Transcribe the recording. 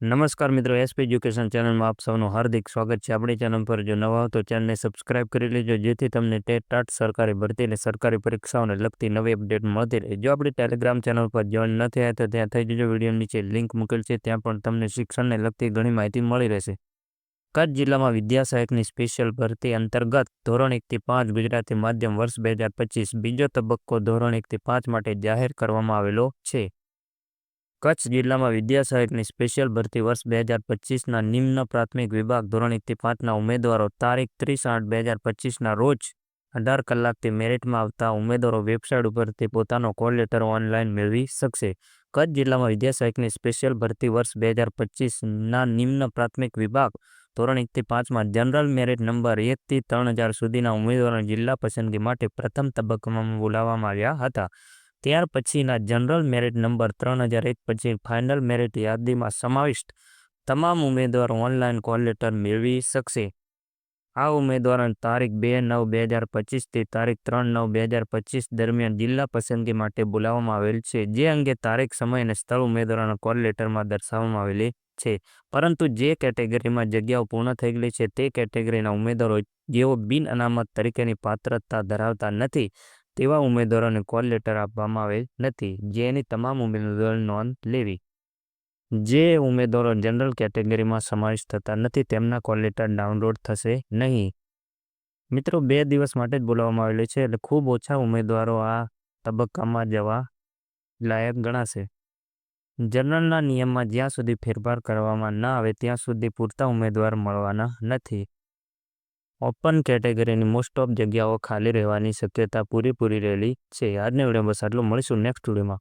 નમસ્કાર મિત્રો, SP education ચેનલમાં આપ સૌનું હાર્દિક સ્વાગત છે। આપણી ચેનલ પર જો નવા હો તો ચેનલને સબસ્ક્રાઇબ કરી લેજો, જેથી તમને ટાટ સરકારી ભરતી અને સરકારી પરીક્ષાઓને લગતી નવી અપડેટ મળતી રહે। જો આપણી ટેલિગ્રામ ચેનલ પર જોઈન ન થયા તો ત્યાં થઈ જજો, વિડીયો નીચે લિંક મૂકેલ છે, ત્યાં પણ તમને શિક્ષણને લગતી ઘણી માહિતી મળી રહેશે। કચ્છ જિલ્લામાં વિદ્યા સહાયકની સ્પેશિયલ ભરતી અંતર્ગત ધોરણ 1 થી 5 ગુજરાતી માધ્યમ વર્ષ 2025 બીજો તબક્કો ધોરણ 1 થી 5 માટે જાહેર કરવામાં આવેલો છે। કચ્છ જિલ્લામાં વિદ્યા સહાયકની સ્પેશિયલ ભરતી વર્ષ 2025ના નિમ્ન પ્રાથમિક વિભાગ ધોરણ 1 થી 5ના ઉમેદવારો તારીખ 30/8/2025ના રોજ 18 કલાકથી મેરિટમાં આવતા ઉમેદવારો વેબસાઇટ ઉપરથી પોતાનો કોલ લેટર ઓનલાઈન મેળવી શકશે। કચ્છ જિલ્લામાં વિદ્યા સહાયકની સ્પેશિયલ ભરતી વર્ષ 2025ના નિમ્ન પ્રાથમિક વિભાગ ધોરણ 1 થી 5માં જનરલ મેરિટ નંબર 1 થી 3000 સુધીના ઉમેદવારોને જિલ્લા પસંદગી માટે પ્રથમ તબક્કામાં બોલાવવામાં આવ્યા હતા। ત્યાર પછીના જનરલ મેરિટ નંબર 3001 પછી ફાઇનલ મેરિટ યાદીમાં સમાવિષ્ટ તમામ ઉમેદવારો ઓનલાઈન કોલ લેટર મેળવી શકશે। આ ઉમેદવારોને તારીખ 2/9/2025 થી તારીખ 3/9/2025 દરમિયાન જિલ્લા પસંદગી માટે બોલાવવામાં આવેલ છે, જે અંગે તારીખ, સમય અને સ્થળ ઉમેદવારોના કોલ લેટરમાં દર્શાવવામાં આવેલી છે। પરંતુ જે કેટેગરીમાં જગ્યાઓ પૂર્ણ થઈ ગયેલી છે તે કેટેગરીના ઉમેદવારો જેઓ બિન અનામત તરીકેની પાત્રતા ધરાવતા નથી તેવા ઉમેદવારોને કોલ લેટર આપવામાં આવેલ નથી, જેની તમામ ઉમેદવારોની નોંધ લેવી। જે ઉમેદવારો જનરલ કેટેગરીમાં સમાવેશ થતા નથી તેમના કોલ લેટર ડાઉનલોડ થશે નહીં। મિત્રો, 2 દિવસ માટે જ બોલાવવામાં આવેલું છે, એટલે ખૂબ ઓછા ઉમેદવારો આ તબક્કામાં જવા લાયક ગણાશે। જનરલના નિયમમાં જ્યાં સુધી ફેરફાર કરવામાં ન આવે ત્યાં સુધી પૂરતા ઉમેદવાર મળવાના નથી। ઓપન કેટેગરીની મોસ્ટ ઓફ જગ્યાઓ ખાલી રહેવાની શક્યતા પૂરેપૂરી રહેલી છે। આજની વિડીયો બસ આટલું, મળીશું નેક્સ્ટ વિડીયોમાં।